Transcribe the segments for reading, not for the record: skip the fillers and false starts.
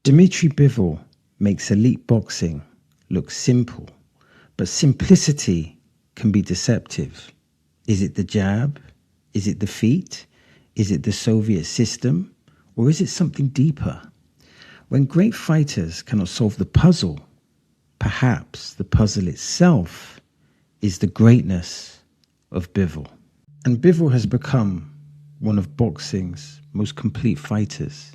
Dmitry Bivol makes elite boxing look simple, but simplicity can be deceptive. Is it the jab? Is it the feet? Is it the Soviet system? Or is it something deeper? When great fighters cannot solve the puzzle, perhaps the puzzle itself is the greatness of Bivol. And Bivol has become one of boxing's most complete fighters.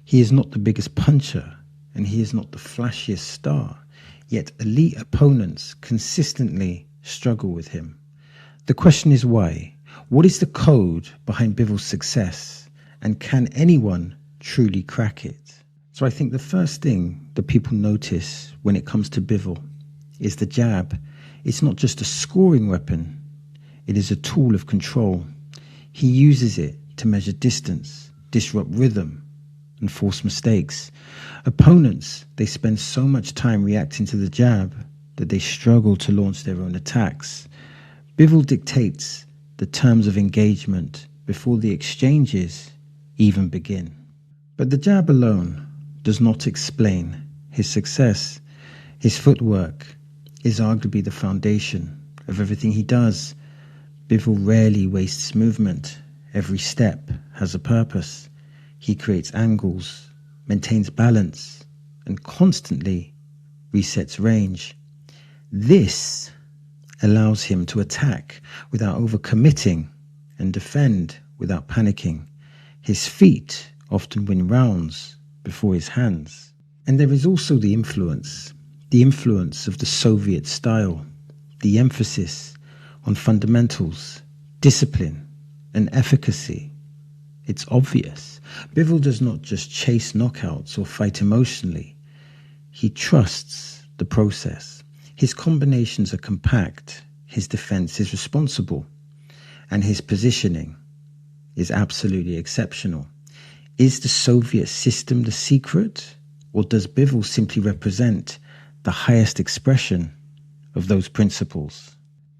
He is not the biggest puncher, and he is not the flashiest star, yet elite opponents consistently struggle with him. The question is why? What is the code behind Bivol's success, and can anyone truly crack it? So I think the first thing that people notice when it comes to Bivol is the jab. It's not just a scoring weapon, it is a tool of control. He uses it to measure distance, disrupt rhythm, and force mistakes. Opponents, they spend so much time reacting to the jab that they struggle to launch their own attacks. Bivol dictates the terms of engagement before the exchanges even begin. But the jab alone does not explain his success. His footwork is arguably the foundation of everything he does. Bivol rarely wastes movement. Every step has a purpose. He creates angles, maintains balance, and constantly resets range. This allows him to attack without overcommitting and defend without panicking. His feet often win rounds before his hands. And there is also the influence of the Soviet style, the emphasis on fundamentals, discipline, and efficacy. It's obvious. Bivol does not just chase knockouts or fight emotionally. He trusts the process. His combinations are compact, his defense is responsible, and his positioning is absolutely exceptional. Is the Soviet system the secret, or does Bivol simply represent the highest expression of those principles?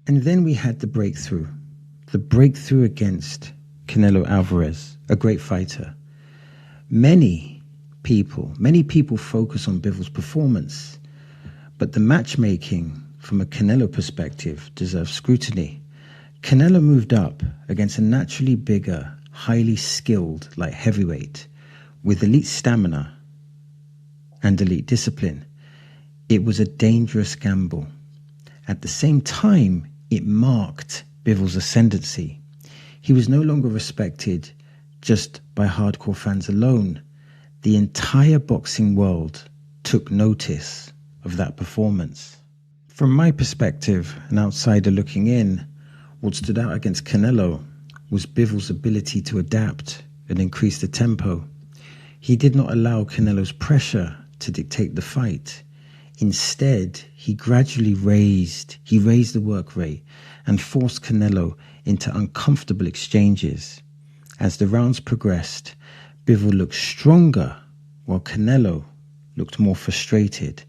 And then we had the breakthrough against Canelo Alvarez, a great fighter. Many people focus on Bivol's performance, but the matchmaking from a Canelo perspective deserves scrutiny. Canelo moved up against a naturally bigger, highly skilled light heavyweight with elite stamina and elite discipline. It was a dangerous gamble. At the same time, it marked Bivol's ascendancy. He was no longer respected just by hardcore fans alone. The entire boxing world took notice of that performance. From my perspective, an outsider looking in, what stood out against Canelo was Bivol's ability to adapt and increase the tempo. He did not allow Canelo's pressure to dictate the fight. Instead, he gradually raised the work rate and forced Canelo into uncomfortable exchanges. As the rounds progressed, Bivol looked stronger while Canelo looked more frustrated.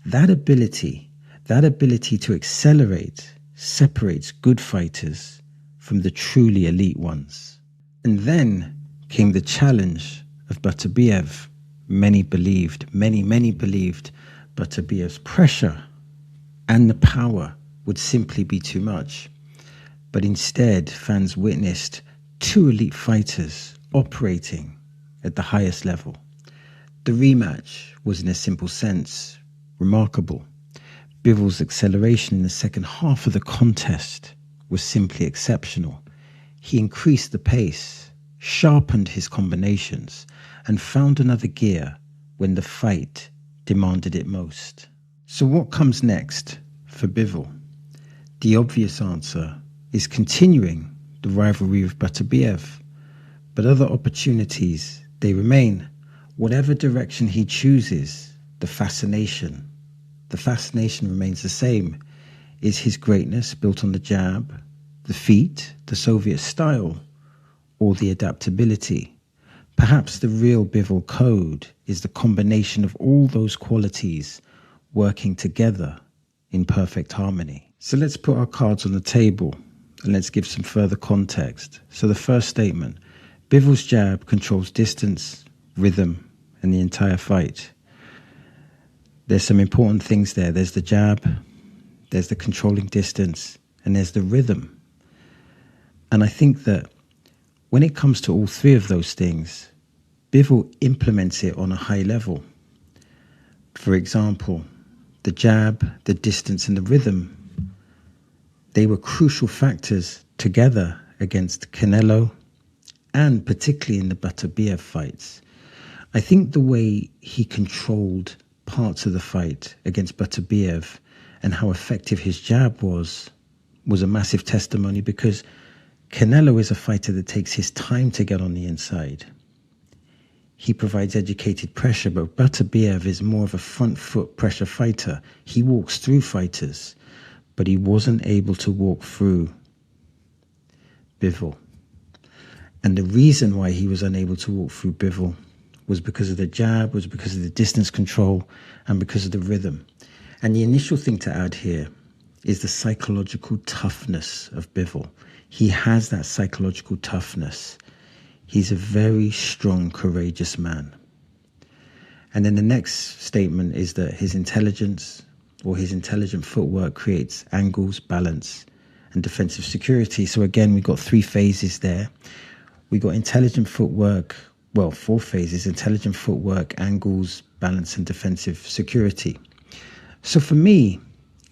That ability to accelerate separates good fighters from the truly elite ones. And then came the challenge of Beterbiev. Many believed Beterbiev's pressure and the power would simply be too much. But instead, fans witnessed two elite fighters operating at the highest level. The rematch was, in a simple sense, remarkable. Bivol's acceleration in the second half of the contest was simply exceptional. He increased the pace, sharpened his combinations, and found another gear when the fight demanded it most. So what comes next for Bivol? The obvious answer is continuing the rivalry with Beterbiev, but other opportunities, they remain. Whatever direction he chooses, the fascination remains the same. Is his greatness built on the jab, the feet, the Soviet style, or the adaptability? Perhaps the real Bivol code is the combination of all those qualities working together in perfect harmony. So let's put our cards on the table and let's give some further context. So the first statement, Bivol's jab controls distance, rhythm, and the entire fight. There's some important things there. There's the jab, there's the controlling distance, and there's the rhythm. And I think that when it comes to all three of those things, Bivol implements it on a high level. For example, the jab, the distance, and the rhythm, they were crucial factors together against Canelo, and particularly in the Beterbiev fights. I think the way he controlled parts of the fight against Beterbiev and how effective his jab was a massive testimony, because Canelo is a fighter that takes his time to get on the inside. He provides educated pressure, but Beterbiev is more of a front foot pressure fighter. He walks through fighters, but he wasn't able to walk through Bivol. And the reason why he was unable to walk through Bivol was because of the jab, was because of the distance control, and because of the rhythm. And the initial thing to add here is the psychological toughness of Bivol. He has that psychological toughness. He's a very strong, courageous man. And then the next statement is that his intelligence, or his intelligent footwork, creates angles, balance, and defensive security. So again, we've got three phases there. We got intelligent footwork, well, four phases: intelligent footwork, angles, balance, and defensive security. So for me,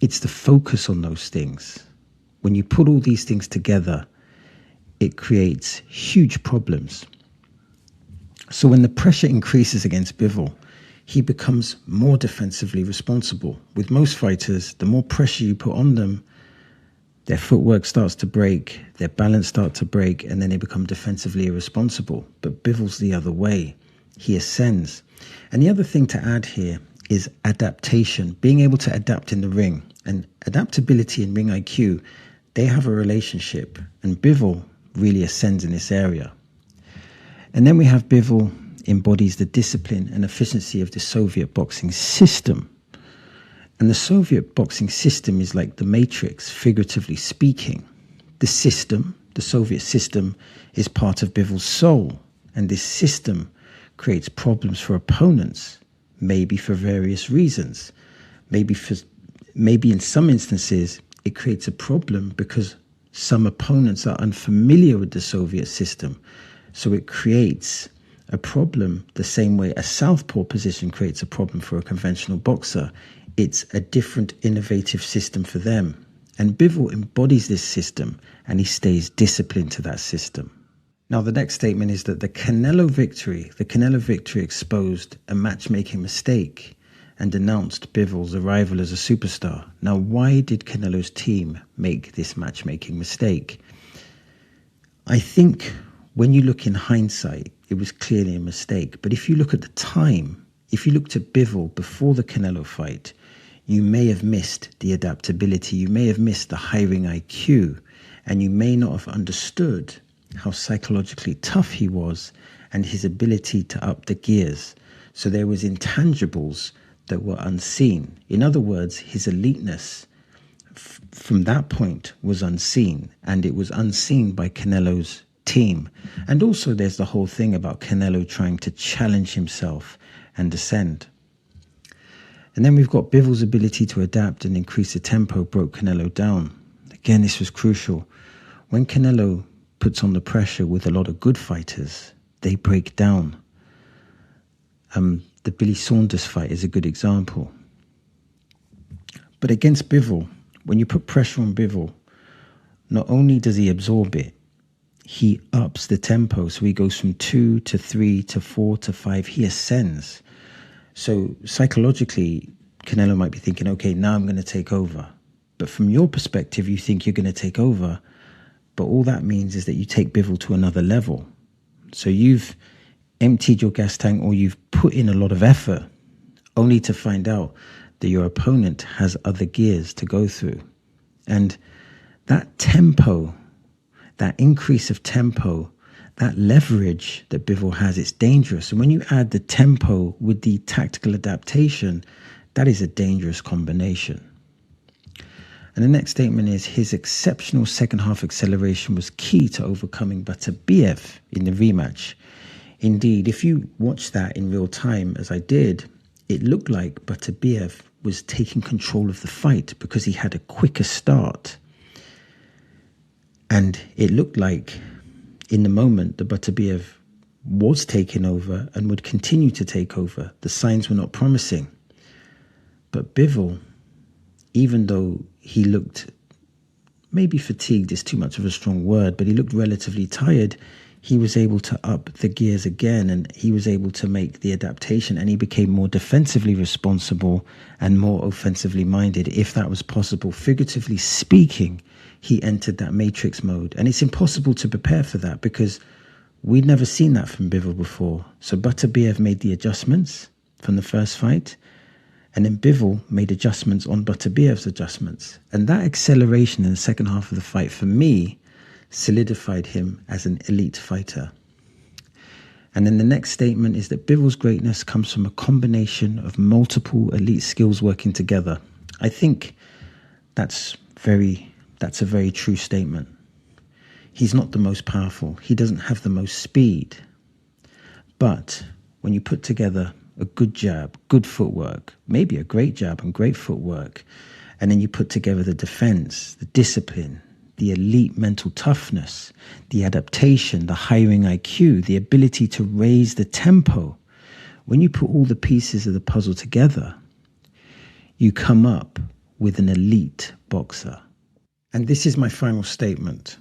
it's the focus on those things. When you put all these things together, it creates huge problems. So when the pressure increases against Bivol, he becomes more defensively responsible. With most fighters, the more pressure you put on them, their footwork starts to break, their balance starts to break, and then they become defensively irresponsible. But Bivol's the other way. He ascends. And the other thing to add here is adaptation, being able to adapt in the ring. And adaptability and ring IQ, they have a relationship. And Bivol really ascends in this area. And then we have Bivol embodies the discipline and efficiency of the Soviet boxing system. And the Soviet boxing system is like the Matrix, figuratively speaking. The system, the Soviet system, is part of Bivol's soul. And this system creates problems for opponents, maybe for various reasons. Maybe in some instances, it creates a problem because some opponents are unfamiliar with the Soviet system. So it creates a problem the same way a southpaw position creates a problem for a conventional boxer. It's a different, innovative system for them. And Bivol embodies this system, and he stays disciplined to that system. Now, the next statement is that the Canelo victory exposed a matchmaking mistake and denounced Bivol's arrival as a superstar. Now, why did Canelo's team make this matchmaking mistake? I think when you look in hindsight, it was clearly a mistake. But if you look at the time, if you looked at Bivol before the Canelo fight, you may have missed the adaptability, you may have missed the high ring IQ, and you may not have understood how psychologically tough he was and his ability to up the gears. So there was intangibles that were unseen. In other words, his eliteness from that point was unseen, and it was unseen by Canelo's team. And also there's the whole thing about Canelo trying to challenge himself and ascend. And then we've got Bivol's ability to adapt and increase the tempo broke Canelo down. Again, this was crucial. When Canelo puts on the pressure with a lot of good fighters, they break down. The Billy Saunders fight is a good example. But against Bivol, when you put pressure on Bivol, not only does he absorb it, he ups the tempo. So he goes from 2 to 3 to 4 to 5. He ascends. So psychologically, Canelo might be thinking, okay, now I'm going to take over. But from your perspective, you think you're going to take over. But all that means is that you take Bivol to another level. So you've emptied your gas tank, or you've put in a lot of effort, only to find out that your opponent has other gears to go through. And that tempo, that increase of tempo, that leverage that Bivol has, it's dangerous. And when you add the tempo with the tactical adaptation, that is a dangerous combination. And the next statement is his exceptional second half acceleration was key to overcoming Beterbiev in the rematch. Indeed, if you watch that in real time, as I did, it looked like Beterbiev was taking control of the fight because he had a quicker start. And it looked like in the moment the Beterbiev was taking over and would continue to take over. The signs were not promising. But Bivol, even though he looked, maybe fatigued is too much of a strong word, but he looked relatively tired, he was able to up the gears again, and he was able to make the adaptation, and he became more defensively responsible and more offensively minded, if that was possible. Figuratively speaking, he entered that matrix mode, and it's impossible to prepare for that because we'd never seen that from Bivol before. So Beterbiev made the adjustments from the first fight, and then Bivol made adjustments on Beterbiev's adjustments. And that acceleration in the second half of the fight, for me, solidified him as an elite fighter. And then the next statement is that Bivol's greatness comes from a combination of multiple elite skills working together. I think that's a very true statement. He's not the most powerful. He doesn't have the most speed. But when you put together a good jab, good footwork, maybe a great jab and great footwork, and then you put together the defense, the discipline, the elite mental toughness, the adaptation, the hiring IQ, the ability to raise the tempo. When you put all the pieces of the puzzle together, you come up with an elite boxer. And this is my final statement.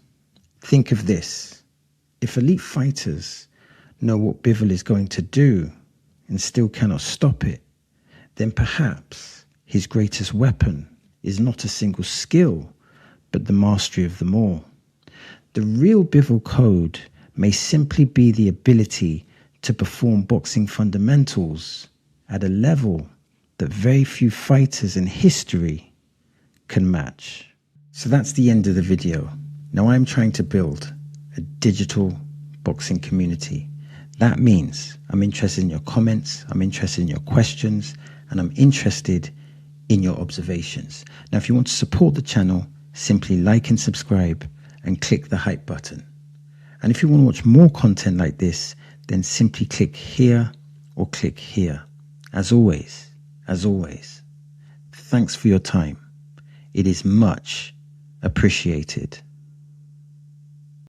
Think of this. If elite fighters know what Bivol is going to do and still cannot stop it, then perhaps his greatest weapon is not a single skill, but the mastery of them all. The real Bivol code may simply be the ability to perform boxing fundamentals at a level that very few fighters in history can match. So that's the end of the video. Now I'm trying to build a digital boxing community. That means I'm interested in your comments, I'm interested in your questions, and I'm interested in your observations. Now, if you want to support the channel, simply like and subscribe and click the hype button. And if you want to watch more content like this, then simply click here or click here. As always, thanks for your time. It is much appreciated.